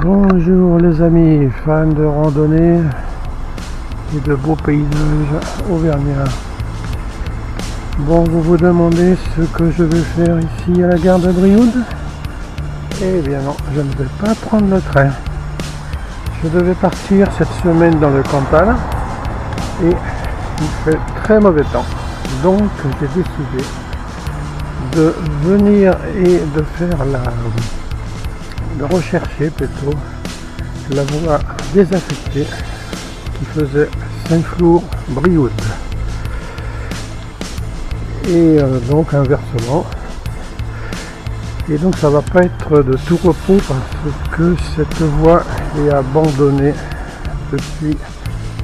Bonjour les amis, fans de randonnée et de beaux paysages auvergnats. Bon, vous vous demandez ce que je vais faire ici à la gare de Brioude? Eh bien non, je ne vais pas prendre le train. Je devais partir cette semaine dans le Cantal et il fait très mauvais temps. Donc j'ai décidé de venir et de faire de rechercher plutôt la voie désaffectée qui faisait Saint-Flour-Brioude. Et donc inversement. Et donc ça va pas être de tout repos parce que cette voie est abandonnée depuis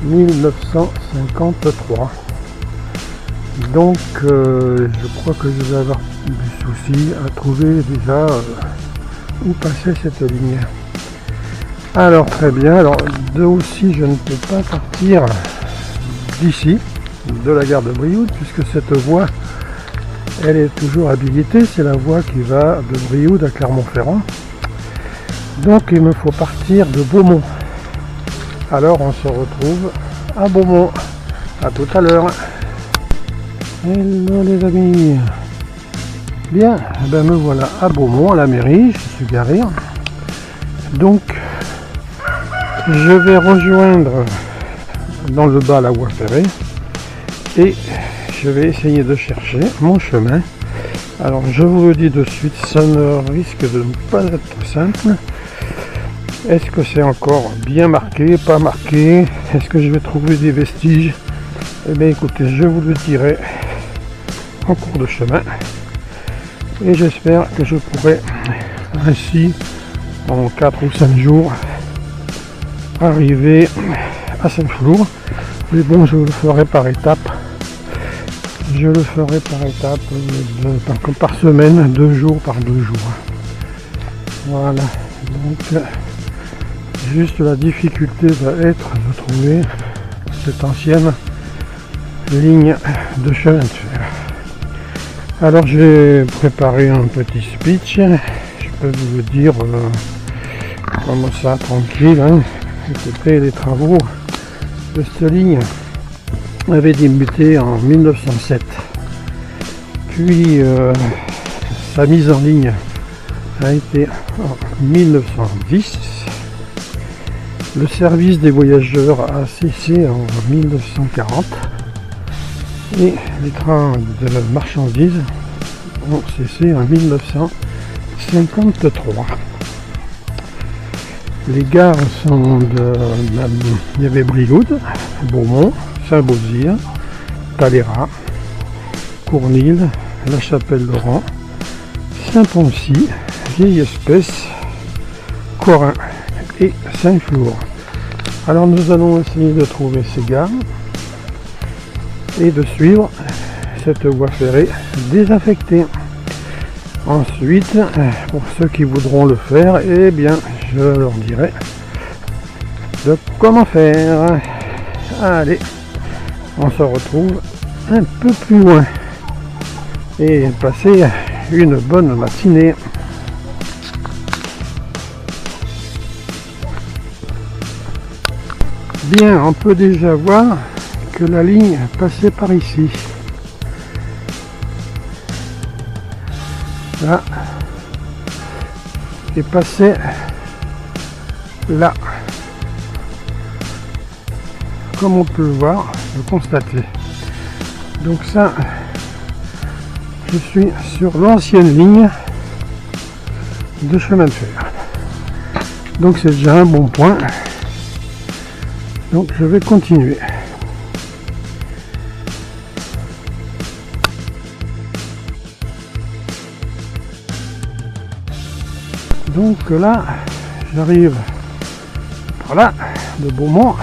1953. Donc je crois que je vais avoir du souci à trouver déjà où passer cette ligne. Alors très bien, alors aussi je ne peux pas partir d'ici, de la gare de Brioude, puisque cette voie elle est toujours habilitée, c'est la voie qui va de Brioude à Clermont-Ferrand. Donc il me faut partir de Beaumont. Alors on se retrouve à Beaumont. À tout à l'heure. Hello les amis. Bien, ben me voilà à Beaumont, à la mairie, je suis garé. Donc je vais rejoindre dans le bas la voie ferrée et je vais essayer de chercher mon chemin. Alors je vous le dis de suite, ça ne risque de ne pas être simple. Est-ce que c'est encore bien marqué, pas marqué? Est-ce que je vais trouver des vestiges? Eh bien écoutez, je vous le dirai en cours de chemin. Et j'espère que je pourrai ainsi, en 4 ou 5 jours, arriver à Saint-Flour. Mais bon, je le ferai par étapes. Je le ferai par étapes, comme par semaine, 2 jours par 2 jours. Voilà. Donc, juste la difficulté va être de trouver cette ancienne ligne de chemin de fer. Alors j'ai préparé un petit speech, je peux vous le dire comme ça, tranquille. Écoutez, les travaux de cette ligne avaient débuté en 1907. Puis sa mise en ligne a été en 1910. Le service des voyageurs a cessé en 1940. Et les trains de marchandises ont cessé en 1953. Les gares sont il y avait Brioude, Beaumont, Saint-Beauzire, Talérat, Cournil, La Chapelle-Laurent, Saint-Poncy, Vieille-Espèce, Corin et Saint-Flour. Alors nous allons essayer de trouver ces gares et de suivre cette voie ferrée désaffectée. Ensuite, pour ceux qui voudront le faire, eh bien, je leur dirai de comment faire. Allez, on se retrouve un peu plus loin et passer une bonne matinée. Bien, on peut déjà voir que la ligne passait par ici. Là. Et passait là. Comme on peut le voir, le constater. Donc ça, je suis sur l'ancienne ligne de chemin de fer. Donc c'est déjà un bon point. Donc je vais continuer. Donc là, j'arrive par là, de Beaumont.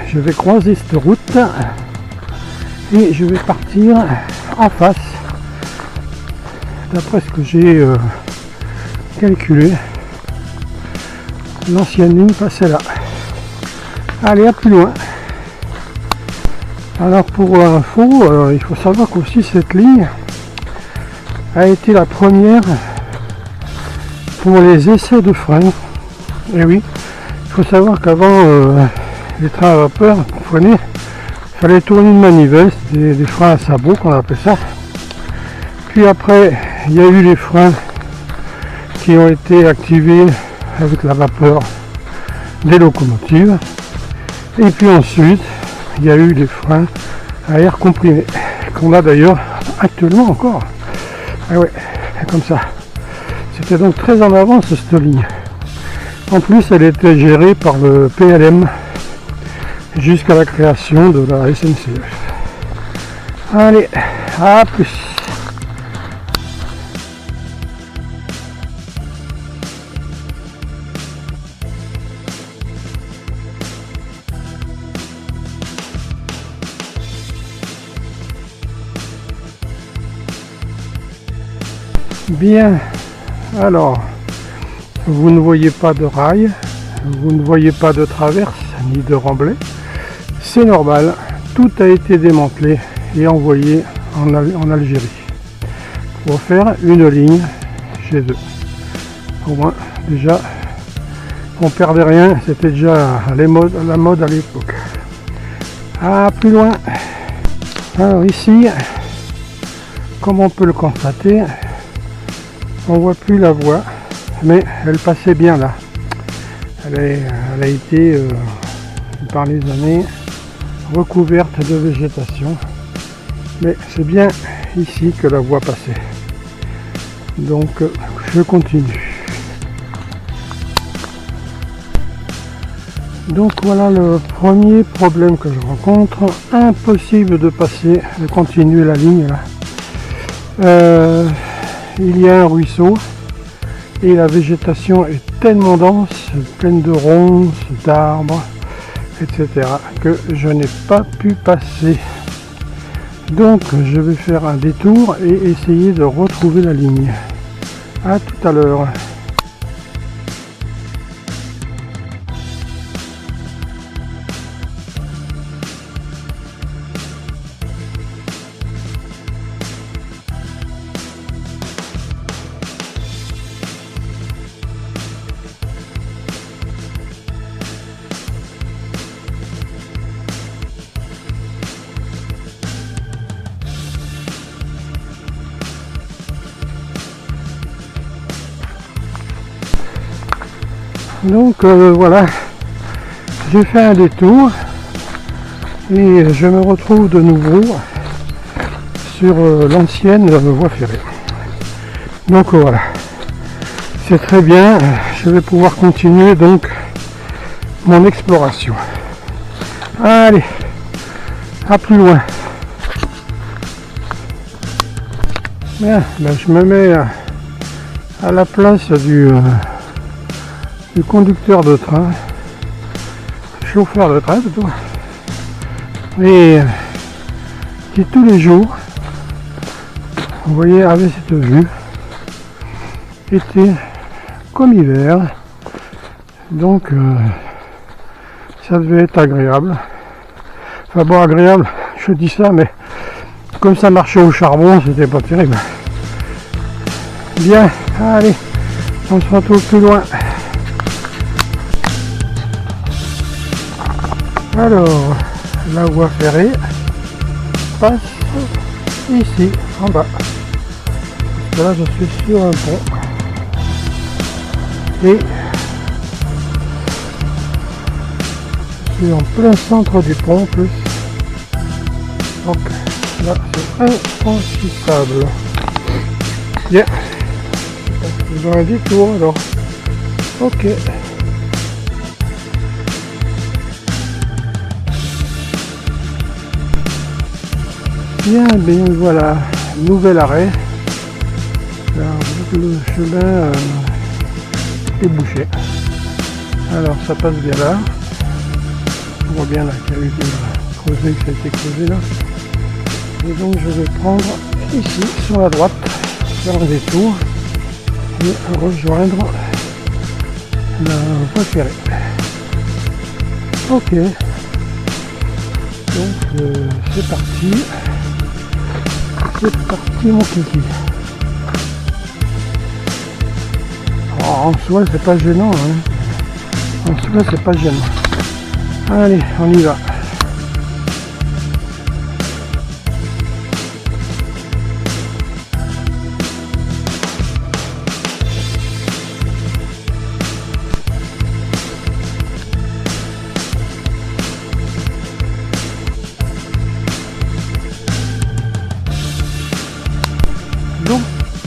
Je vais croiser cette route et je vais partir en face. D'après ce que j'ai calculé, l'ancienne ligne passait là. Allez, à plus loin. Alors pour info, il faut savoir qu'aussi cette ligne a été la première pour les essais de frein. Et oui, il faut savoir qu'avant les trains à vapeur freinaient, il fallait tourner une manivelle, c'était des freins à sabot qu'on appelait ça. Puis après, il y a eu les freins qui ont été activés avec la vapeur des locomotives. Et puis ensuite, il y a eu les freins à air comprimé, qu'on a d'ailleurs actuellement encore. Ah ouais, comme ça. C'était donc très en avance cette ligne. En plus, elle était gérée par le PLM jusqu'à la création de la SNCF. Allez, à plus. Bien, alors, vous ne voyez pas de rail, vous ne voyez pas de traverse, ni de remblai. C'est normal, tout a été démantelé et envoyé en Algérie pour faire une ligne chez eux. Au moins, déjà, on perdait rien, c'était déjà la mode à l'époque. Ah, plus loin. Alors ici, comme on peut le constater, on voit plus la voie, mais elle passait bien là. Elle a été par les années recouverte de végétation, mais c'est bien ici que la voie passait. Donc je continue. Donc voilà le premier problème que je rencontre. Impossible de passer, de continuer la ligne là. Il y a un ruisseau et la végétation est tellement dense, pleine de ronces, d'arbres, etc. que je n'ai pas pu passer. Donc je vais faire un détour et essayer de retrouver la ligne. À tout à l'heure. Donc voilà, j'ai fait un détour et je me retrouve de nouveau sur l'ancienne voie ferrée. Donc voilà, c'est très bien, je vais pouvoir continuer donc mon exploration. Allez, à plus loin. Bien, ben je me mets à la place du conducteur de train, chauffeur de train plutôt, et qui tous les jours, vous voyez, avait cette vue, été comme hiver, donc ça devait être agréable. Enfin bon, agréable, je dis ça, mais comme ça marchait au charbon, c'était pas terrible. Bien, allez, on se retrouve plus loin. Alors, la voie ferrée passe ici, en bas. Parce que là, je suis sur un pont. Et je suis en plein centre du pont en plus. Donc là, c'est infranchissable. Bien. Ils ont un détour alors. Ok. Bien, voilà, nouvel arrêt. Alors, le chemin est bouché. Alors, ça passe bien là. On voit bien là qu'il y a eu creusé, que ça a été creusé là. Et donc, je vais prendre ici, sur la droite, faire un détour et rejoindre la voie ferrée. Ok. Donc, c'est parti. C'est parti mon kiki. En soi, c'est pas gênant. Hein. En soi, c'est pas gênant. Allez, on y va. Donc,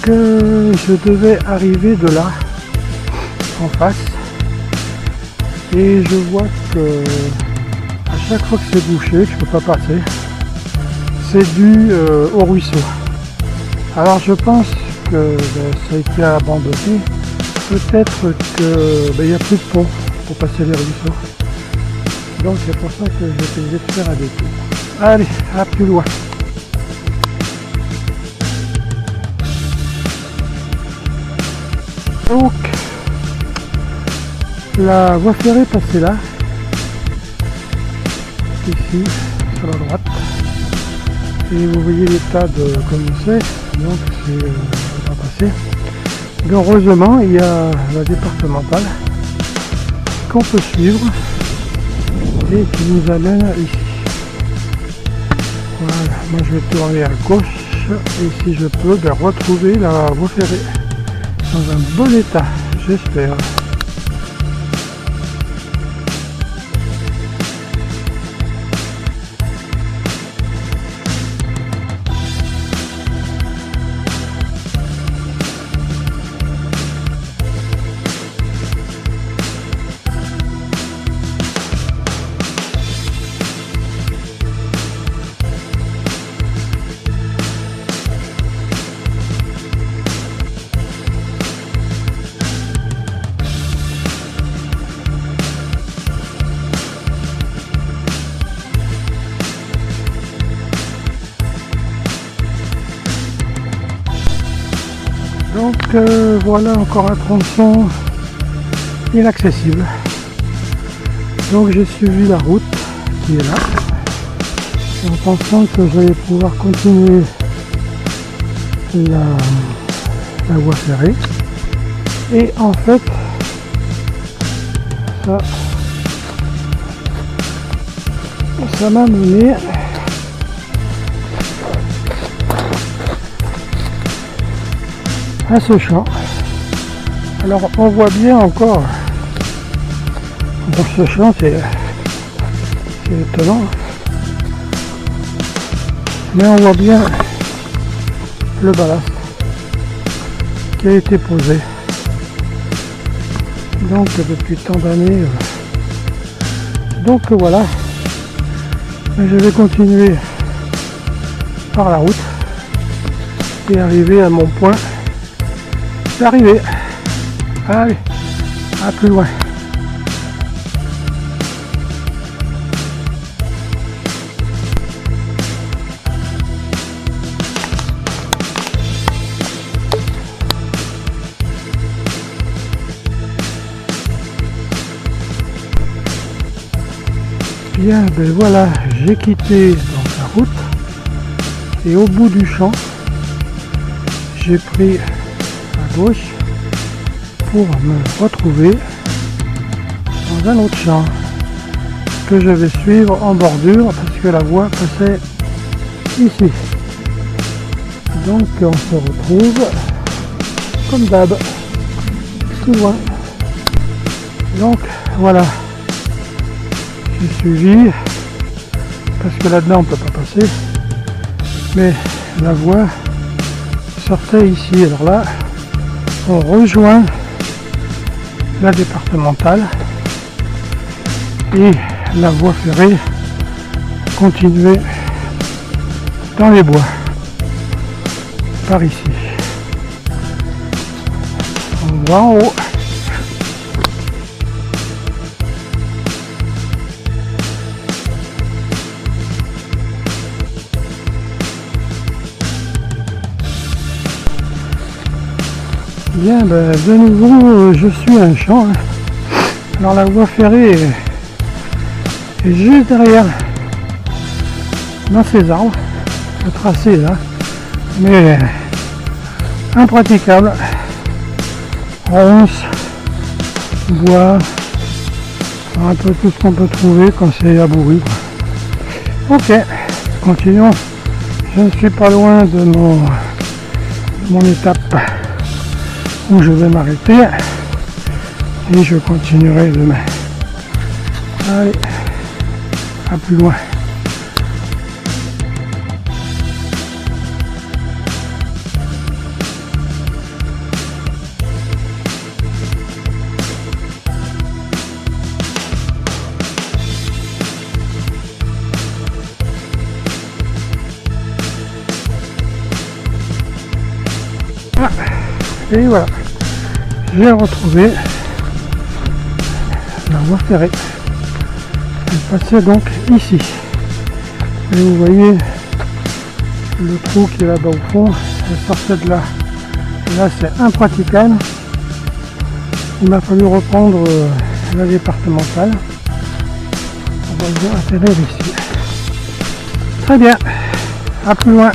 je devais arriver de là, en face. Et je vois que à chaque fois que c'est bouché, que je peux pas passer, c'est dû au ruisseau. Alors je pense que ça a été abandonné. Peut-être qu'il n'y a plus de pont pour passer les ruisseaux. Donc c'est pour ça que j'ai été obligé de faire un détour. Allez, à plus loin. Donc la voie ferrée passée là, ici, sur la droite. Et vous voyez l'état de comme c'est, donc c'est pas passé. Mais heureusement, il y a la départementale qu'on peut suivre et qui nous amène ici. Voilà, moi je vais tourner à gauche et si je peux retrouver la voie ferrée dans un bon état, j'espère. Donc voilà encore un tronçon inaccessible. Donc j'ai suivi la route qui est là, en pensant que j'allais pouvoir continuer la voie ferrée. Et en fait, ça m'a mené à ce champ. Alors on voit bien encore dans ce champ, c'est étonnant, mais on voit bien le ballast qui a été posé donc depuis tant d'années. Donc voilà, je vais continuer par la route et arriver à mon point d'arrivée. Allez, à plus loin. Bien, ben voilà, j'ai quitté donc la route et au bout du champ, j'ai pris à gauche pour me retrouver dans un autre champ que je vais suivre en bordure parce que la voie passait ici. Donc on se retrouve comme d'hab, tout loin. Donc voilà. J'ai suivi parce que là-dedans on peut pas passer, mais la voie sortait ici. Alors là on rejoint la départementale et la voie ferrée continuait dans les bois par ici. On voit en haut. Bien, ben, de nouveau, je suis à un champ. Hein. Alors la voie ferrée est juste derrière, dans ces arbres. Le tracé est là, mais impraticable. ronces, bois, un peu tout ce qu'on peut trouver quand c'est abouri. Ok, continuons. Je ne suis pas loin de mon étape où je vais m'arrêter et je continuerai demain. Allez, à plus loin. Ah, et voilà, j'ai retrouvé la voie ferrée. Elle passait donc ici. Et vous voyez le trou qui est là-bas au fond, elle sortait de là. Et là c'est impraticable. Il m'a fallu reprendre la départementale. On va bien atterrir ici. Très bien, à plus loin.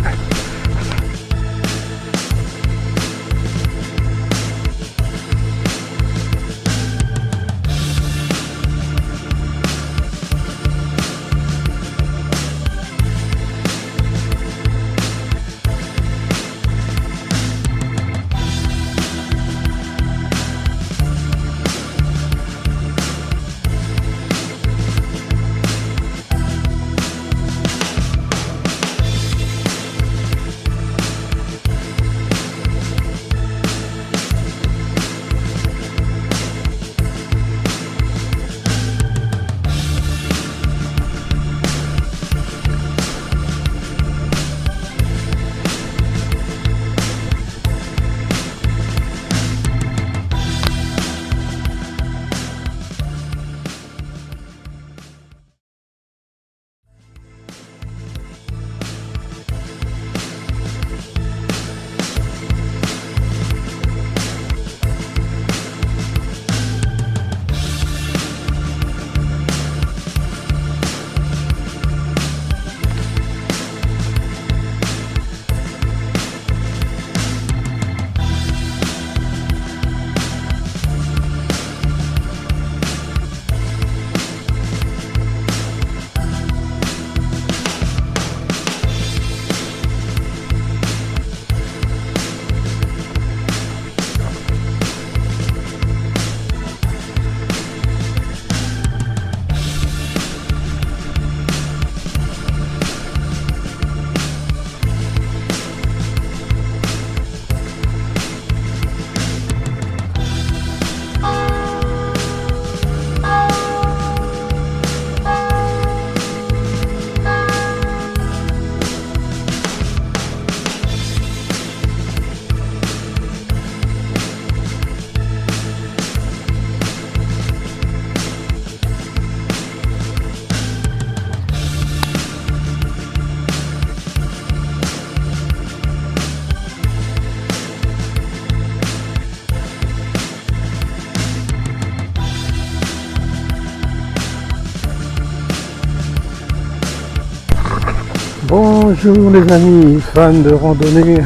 Bonjour les amis fans de randonnée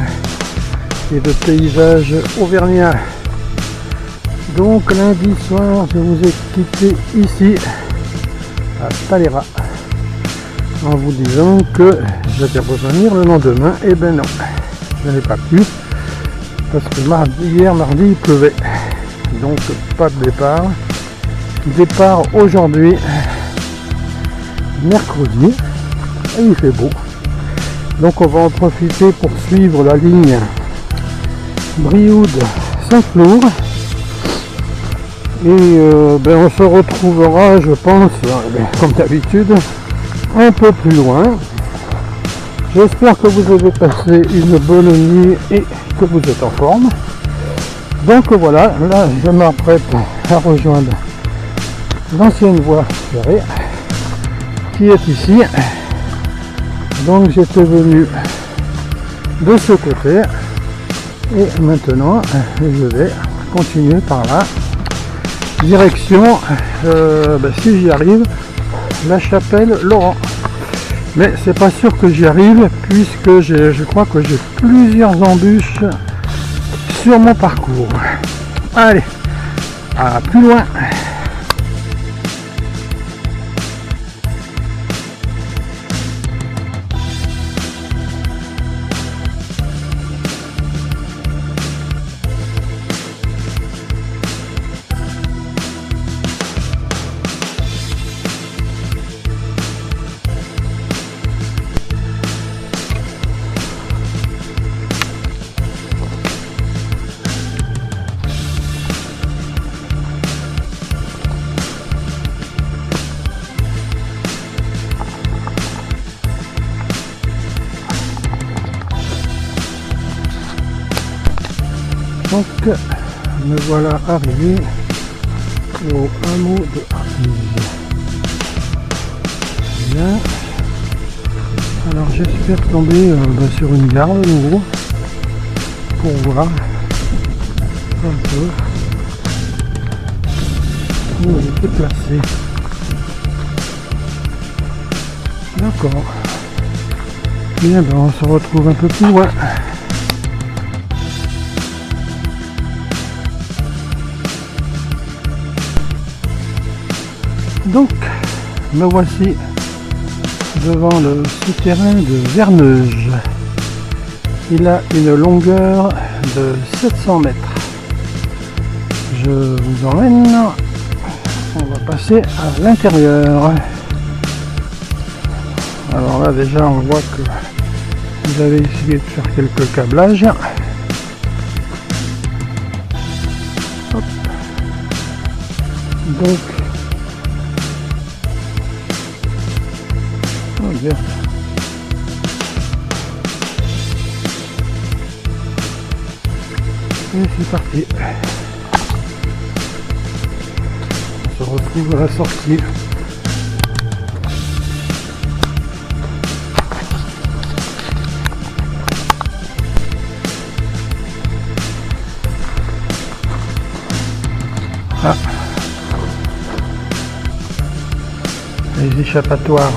et de paysages auvergnats. Donc lundi soir je vous ai quitté ici à Paléra en vous disant que j'allais revenir le lendemain. Et ben non, je n'ai pas pu parce que hier mardi il pleuvait, donc pas de départ. Départ aujourd'hui mercredi et il fait beau. Donc on va en profiter pour suivre la ligne Brioude-Saint-Flour. Et on se retrouvera, je pense, comme d'habitude, un peu plus loin. J'espère que vous avez passé une bonne nuit et que vous êtes en forme. Donc voilà, là je m'apprête à rejoindre l'ancienne voie ferrée qui est ici. Donc j'étais venu de ce côté et maintenant je vais continuer par là, direction, si j'y arrive, la chapelle Laurent. Mais c'est pas sûr que j'y arrive puisque je crois que j'ai plusieurs embûches sur mon parcours. Allez, à plus loin. Donc, me voilà arrivé au hameau de Arpise. Bien. Alors, j'espère tomber sur une gare de nouveau pour voir un peu où elle était placée. D'accord. Bien, ben on se retrouve un peu plus loin. Donc, me voici devant le souterrain de Verneuge. Il a une longueur de 700 mètres. Je vous emmène. On va passer à l'intérieur. Alors là, déjà, on voit que vous avez essayé de faire quelques câblages. Hop. Donc, bien. Et c'est parti. On se retrouve à la sortie. Ah. Les échappatoires.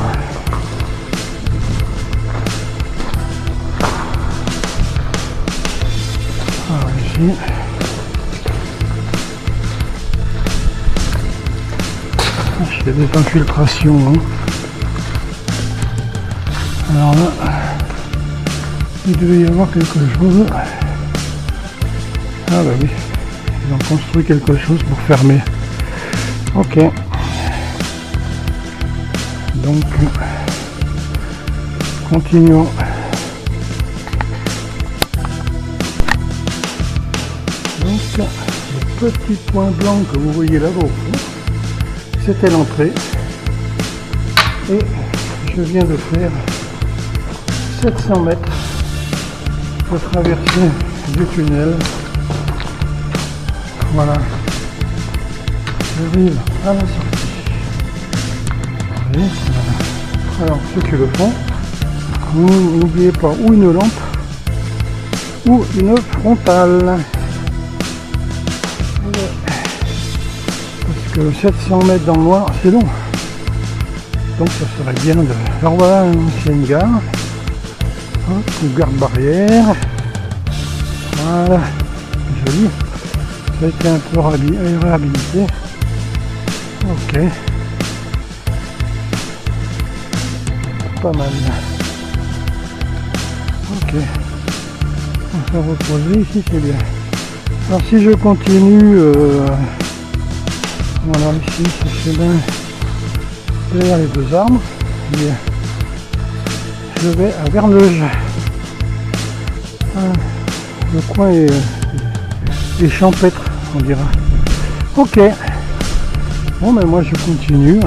Ici. Il y a des infiltrations. Hein. Alors là, il devait y avoir quelque chose. Ah bah oui, ils ont construit quelque chose pour fermer. Ok. Donc, continuons. Donc, le petit point blanc que vous voyez là-bas au fond, c'était l'entrée. Et je viens de faire 700 mètres de traversée du tunnel. Voilà. J'arrive à la sortie. Et voilà. Alors, ceux qui le font, n'oubliez pas ou une lampe ou une frontale. Parce que 700 mètres dans le noir, c'est long. Donc ça serait bien de... Alors voilà une ancienne gare. Une garde barrière. Voilà. Joli. Ça a été un peu réhabilité. Ok. Pas mal. Ok. On s'est reposé ici, c'est bien. Alors si je continue, voilà ici, c'est bien derrière les deux arbres, et je vais à Verneuge. Le coin est champêtre, on dira. Ok. Bon ben moi je continue.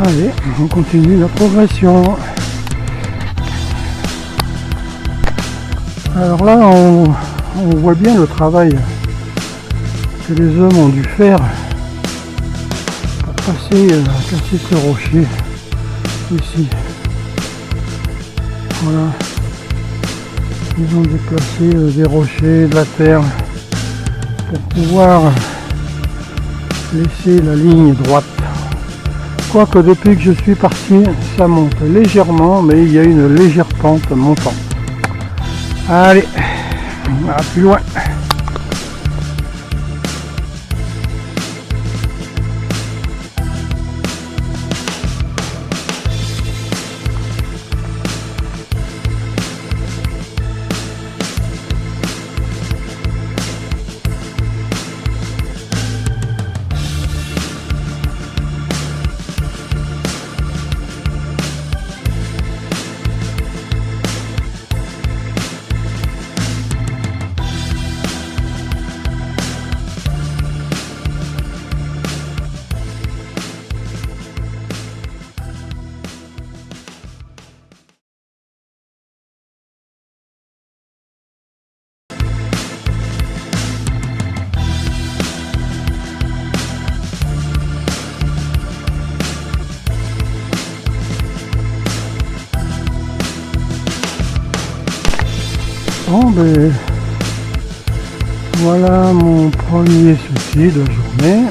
Allez, on continue la progression. Alors là, on voit bien le travail que les hommes ont dû faire pour casser ce rocher ici. Voilà. Ils ont déplacé des rochers, de la terre pour pouvoir laisser la ligne droite. Quoique depuis que je suis parti, ça monte légèrement, mais il y a une légère pente montante. Allez, on va plus loin. Bon, ben voilà mon premier souci de la journée.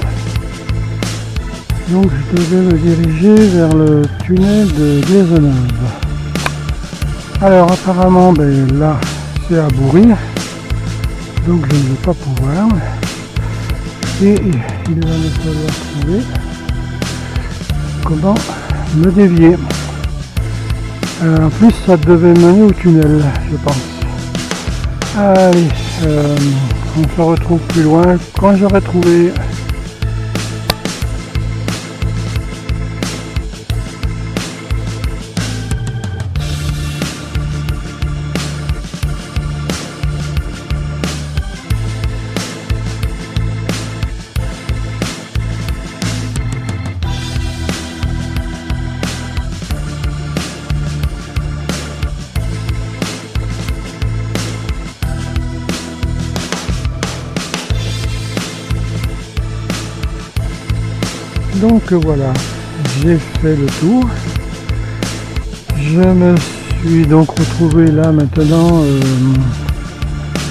Donc je devais me diriger vers le tunnel de Glaisonneuve. Alors apparemment, ben là c'est à Bourry, donc je ne vais pas pouvoir. Et il va me falloir trouver comment me dévier. En plus ça devait mener au tunnel, je pense. Allez, on se retrouve plus loin quand j'aurai trouvé. Donc voilà, j'ai fait le tour. Je me suis donc retrouvé là maintenant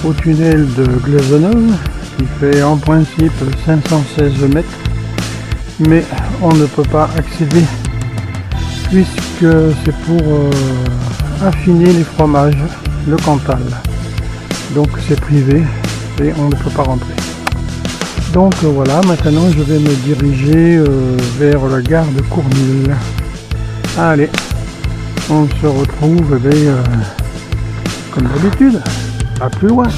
au tunnel de Glaisonneuve qui fait en principe 516 mètres, mais on ne peut pas accéder puisque c'est pour affiner les fromages, le Cantal. Donc c'est privé et on ne peut pas rentrer. Donc voilà, maintenant je vais me diriger vers la gare de Cournil. Allez, on se retrouve comme d'habitude, pas plus loin.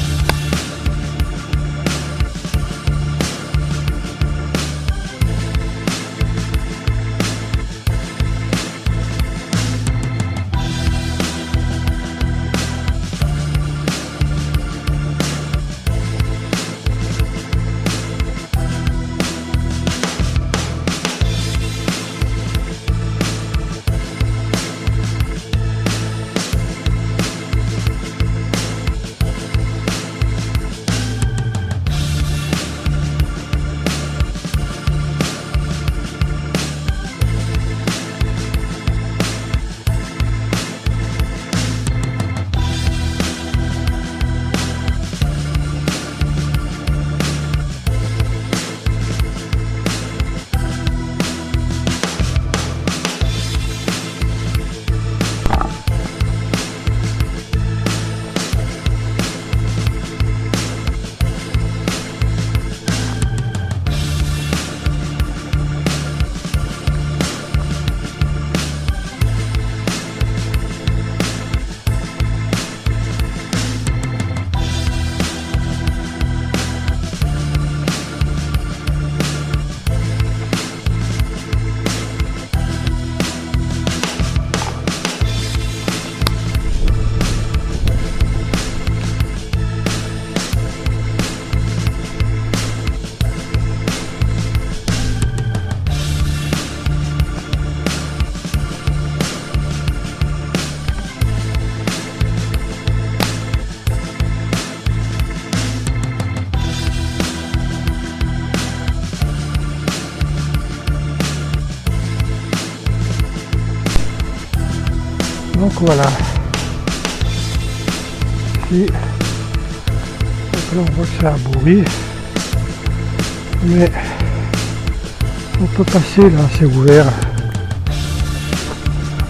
Donc voilà, ici on voit que c'est à Bourry, mais on peut passer là, c'est ouvert,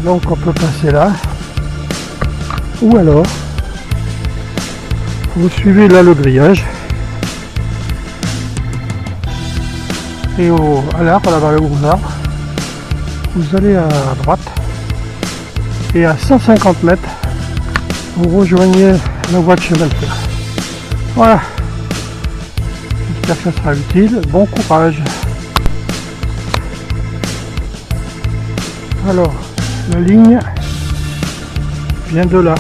donc on peut passer là, ou alors vous suivez là le grillage et à l'arbre, là dans le gros arbre, vous allez à droite. Et à 150 mètres, vous rejoignez la voie de chemin de fer. Voilà. J'espère que ça sera utile. Bon courage. Alors, la ligne vient de là,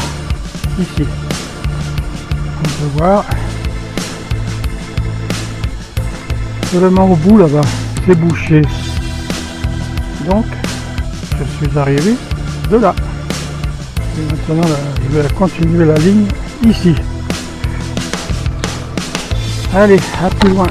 ici. On peut voir. Seulement au bout là-bas, c'est bouché. Donc, je suis arrivé de là. Et maintenant, là, je vais continuer la ligne ici. Allez, à plus loin.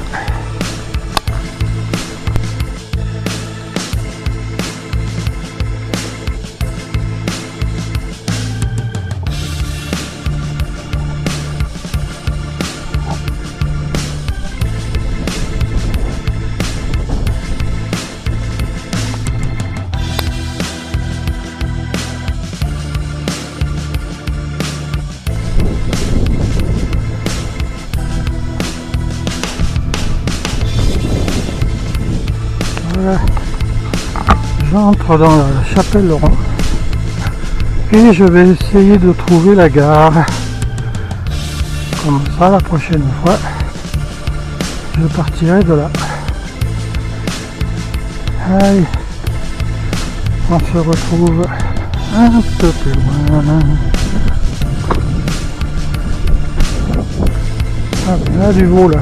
rentre dans la chapelle Laurent et je vais essayer de trouver la gare. Comme ça, la prochaine fois, je partirai de là. Allez, on se retrouve un peu plus loin. Ah, il y a du veau là.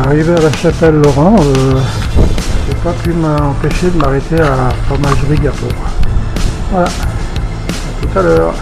Arrivé à la chapelle Laurent, j'ai pas pu m'empêcher de m'arrêter à la fromagerie Gâteau. Voilà, à tout à l'heure.